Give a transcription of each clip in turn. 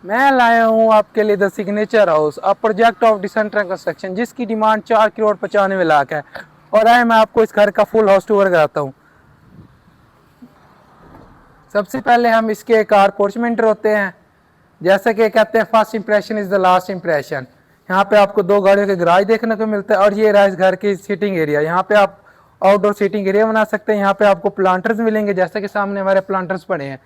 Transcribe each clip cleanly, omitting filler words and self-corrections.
मैं लाया हूँ आपके लिए the signature house, a project of decentral construction, जिसकी डिमांड 4 करोड़ 95 लाख है। और आए मैं आपको इस घर का फुल हाउस टूर कराता हूँ। सबसे पहले हम इसके कार पोर्च में एंटर होते हैं। जैसे कि कहते हैं first impression is the last impression. यहाँ पे आपको 2 गाड़ियों के गराज देखने को मिलता है और ये रहा इस घर की सीटिंग एरिया। यहाँ पे आप आउटडोर सीटिंग एरिया बना सकते हैं। यहाँ पे आपको प्लांटर्स मिलेंगे, जैसे कि सामने हमारे प्लांटर्स पड़े हैं।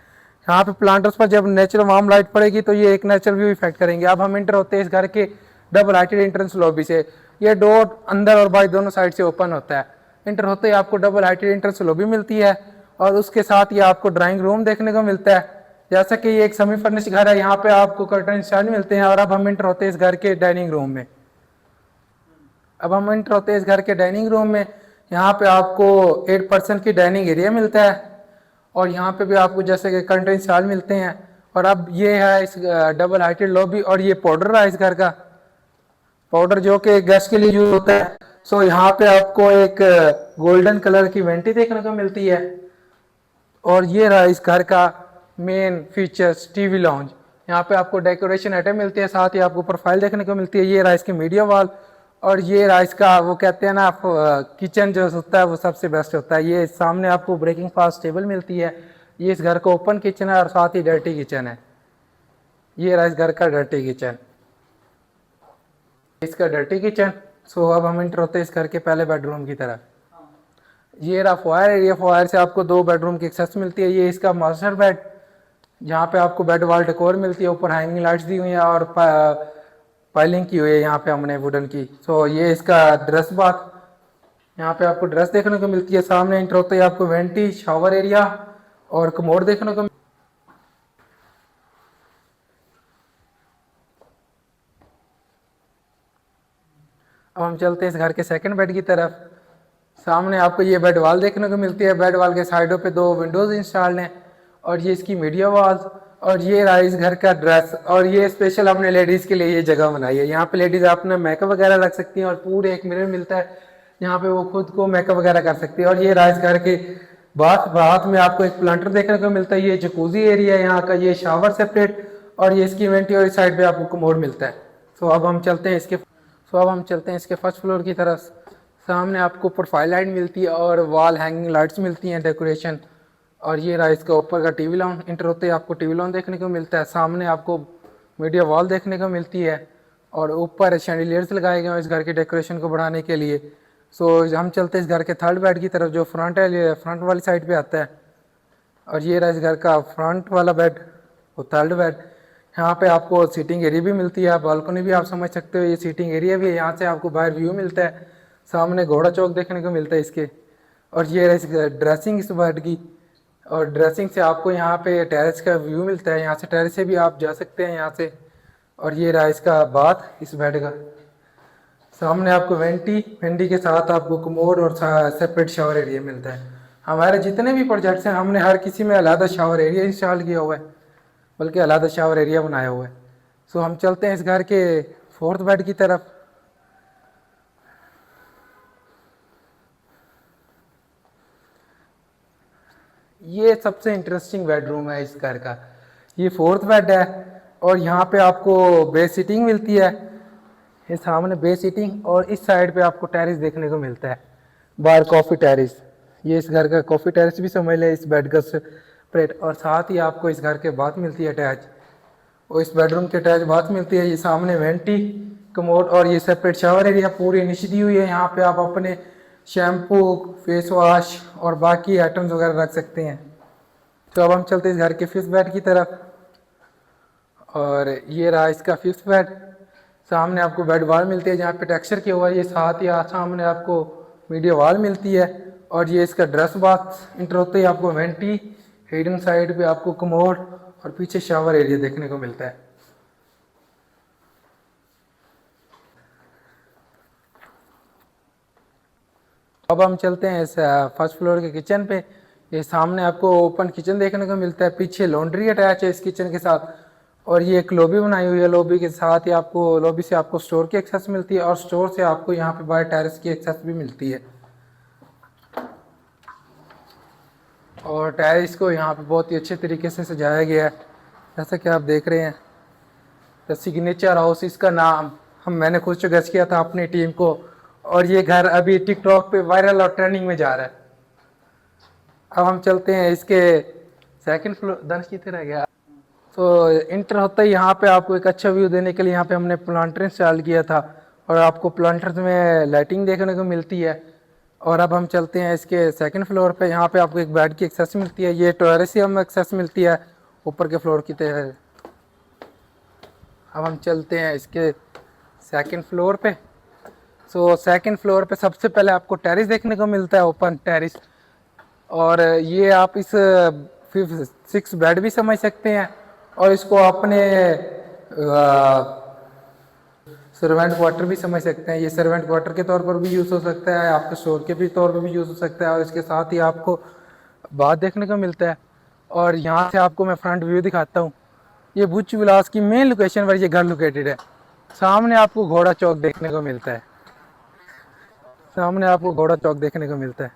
यहाँ पे प्लांटर्स पर जब नेचुरल वार्म लाइट पड़ेगी तो ये एक नेचुरल व्यू इफेक्ट करेंगे। अब हम एंटर होते हैं इस घर के डबल हाइटेड एंट्रेंस लॉबी से। ये डोर अंदर और बाहर दोनों साइड से ओपन होता है। एंटर होते ही आपको डबल हाइटेड एंट्रेंस लॉबी मिलती है और उसके साथ ये आपको ड्राइंग रूम देखने को मिलता है। जैसा कि ये एक सेमी फर्निश घर है, यहाँ पे आपको कर्टन स्टैंड मिलते हैं। और अब हम एंटर होते हैं इस घर के डाइनिंग रूम में। अब हम एंटर होते हैं इस घर के डाइनिंग रूम में। यहाँ पे आपको 8% की डाइनिंग एरिया मिलता है और यहाँ पे भी आपको जैसे कि कर्टन स्टैंड मिलते हैं। और अब ये है इस डबल हाइटेड लॉबी और ये पाउडर है इस घर का, पाउडर जो कि गैस के लिए यूज होता है। सो यहाँ पे आपको एक गोल्डन कलर की वेंटी देखने को मिलती है। और ये रहा इस घर का मेन फीचर्स, टीवी लॉन्च। यहाँ पे आपको डेकोरेशन आइटम मिलती है, साथ ही आपको प्रोफाइल देखने को मिलती है। ये रहा इसकी मीडिया वॉल और ये रहा इसका वो कहते हैं ना किचन जो होता है वो सबसे बेस्ट होता है। ये सामने आपको ब्रेकिंग फास्ट टेबल मिलती है। ये इस घर का ओपन किचन है और साथ ही डर्टी किचन है। ये रहा इस घर का डर्टी किचन, इसका डर्टी किचन। सो अब हम एंटर होते हैं इस घर के पहले बेडरूम की तरफ। ये रहा फॉयर एरिया, फॉयर से आपको 2 बेडरूम की एक्सेस मिलती है। ये इसका मास्टर बेड, जहाँ पे आपको बेड वॉल डेकोर मिलती है, ऊपर हैंगिंग लाइट्स दी हुई है और पाइलिंग की हुई है यहाँ पे हमने वुडन की। सो ये इसका ड्रेस बाथ, यहाँ पे आपको ड्रेस देखने को मिलती है। सामने एंटर होते ही आपको वेंटी, शावर एरिया और कमोड देखने को। अब हम चलते हैं इस घर के सेकंड बेड की तरफ। सामने आपको ये बेड वॉल देखने को मिलती है। बेड वॉल के साइडों पे 2 विंडोज इंस्टॉल्ड हैं और ये इसकी मीडिया वॉल्स। और ये रहा इस घर का ड्रेस, और ये स्पेशल हमने लेडीज के लिए ये जगह बनाई है। यहाँ पे लेडीज अपना मेकअप वगैरह रख सकती हैं और पूरे एक मिरर मिलता है, यहाँ पे वो खुद को मेकअप वगैरह कर सकती है। और ये रहा इस घर के बाथ में आपको एक प्लांटर देखने को मिलता है। ये जकूजी एरिया है यहाँ का, ये शावर सेपरेट और ये इसकी वेंटी और इस साइड पे आपको कमोड मिलता है। सो अब हम चलते हैं इसके फर्स्ट फ्लोर की तरफ। सामने आपको प्रोफाइल लाइट मिलती है और वॉल हैंगिंग लाइट्स मिलती हैं, डेकोरेशन। और ये रहा इसका ऊपर का टीवी लॉन। इंटर होते ही आपको टीवी लॉन देखने को मिलता है। सामने आपको मीडिया वॉल देखने को मिलती है और ऊपर शैंडिलियर्स लगाए गए हैं इस घर के डेकोरेशन को बढ़ाने के लिए। सो हम चलते हैं इस घर के थर्ड बेड की तरफ, जो फ्रंट वाली साइड पे आता है। और ये रहा इस घर का फ्रंट वाला बेड, वो थर्ड बेड। यहाँ पे आपको सीटिंग एरिया भी मिलती है, बालकनी भी आप समझ सकते हो, ये सीटिंग एरिया भी है। यहाँ से आपको बाहर व्यू मिलता है, सामने घोड़ा चौक देखने को मिलता है इसके। और ये रहा इस ड्रेसिंग इस बेड की, और ड्रेसिंग से आपको यहाँ पे टेरेस का व्यू मिलता है। यहाँ से टेरेस से भी आप जा सकते हैं यहाँ से। और ये रहा इसका बाथ इस बेड का। सामने आपको वेंटी के साथ आपको कमोड और सेपरेट शावर एरिया मिलता है। हमारे जितने भी प्रोजेक्ट्स हैं हमने हर किसी में अलग शावर एरिया इंस्टॉल किया हुआ है, बल्कि अलग शावर एरिया बनाया हुआ है। सो हम चलते हैं इस घर के फोर्थ बेड की तरफ। ये सबसे इंटरेस्टिंग बेडरूम है इस घर का। ये फोर्थ बेड है और यहाँ पे आपको बेड सीटिंग मिलती है। ये सामने बेड सीटिंग और इस साइड पे आपको टेरिस देखने को मिलता है, बाहर कॉफ़ी टेरिस। ये इस घर का कॉफ़ी टेरिस भी समझ लें इस बेड का सेपरेट। और साथ ही आपको इस घर के बाथ मिलती है अटैच, और इस बेडरूम के अटैच बाथ मिलती है। ये सामने वेंटी, कमोड और ये सेपरेट शावर एरिया पूरी निश दी हुई है। यहाँ पे आप अपने शैम्पू, फेस वॉश और बाकी आइटम्स वगैरह रख सकते हैं। तो अब हम चलते हैं इस घर के फिफ्थ बेड की तरफ। और ये रहा इसका फिफ्थ बेड। सामने आपको बेड वॉल मिलती है जहाँ पे टेक्सचर किया हुआ है। ये साथ ही सामने आपको मीडिया वॉल मिलती है और ये इसका ड्रेस बाथ। इंटर होते ही आपको वेंटी, हिडन साइड पे आपको कमोड और पीछे शावर एरिया देखने को मिलता है। अब हम चलते हैं इस फर्स्ट फ्लोर के किचन पे। ये सामने आपको ओपन किचन देखने को मिलता है, पीछे लॉन्ड्री अटैच है इस किचन के साथ। और ये एक लॉबी बनाई हुई है, लॉबी के साथ ही आपको लॉबी से आपको स्टोर की एक्सेस मिलती है और स्टोर से आपको यहाँ पे बाहर टेरेस की एक्सेस भी मिलती है। और टेरेस को यहाँ पे बहुत ही अच्छे तरीके से सजाया गया है, जैसा कि आप देख रहे हैं। द सिग्नेचर हाउस इसका नाम मैंने खुद से गेस किया था अपनी टीम को, और ये घर अभी टिकटॉक पे वायरल और ट्रेंडिंग में जा रहा है। अब हम चलते हैं इसके सेकंड फ्लोर। दर्श कितने रह गया। तो इंटर होता ही यहाँ पे आपको एक अच्छा व्यू देने के लिए यहाँ पे हमने प्लांटर इंस्टॉल किया था, और आपको प्लांटर्स में लाइटिंग देखने को मिलती है। और अब हम चलते हैं इसके सेकंड फ्लोर पे। यहाँ पे आपको एक बेड की एक्सेस मिलती है, ये टेरेसियम एक्सेस मिलती है ऊपर के फ्लोर की तरह। अब हम चलते हैं इसके सेकंड फ्लोर पे। सो सेकंड फ्लोर पे सबसे पहले आपको टेरिस देखने को मिलता है, ओपन टेरिस। और ये आप इस 6 बेड भी समझ सकते हैं, और इसको अपने सर्वेंट क्वार्टर भी समझ सकते हैं। ये सर्वेंट क्वार्टर के तौर पर भी यूज़ हो सकता है, आपके स्टोर के भी तौर पर भी यूज़ हो सकता है, और इसके साथ ही आपको बाथ देखने को मिलता है। और यहाँ से आपको मैं फ्रंट व्यू दिखाता हूँ। ये भुज विलास की मेन लोकेशन पर ये घर लोकेटेड है। सामने आपको घोड़ा चौक देखने को मिलता है, सामने आपको घोड़ा चौक देखने को मिलता है।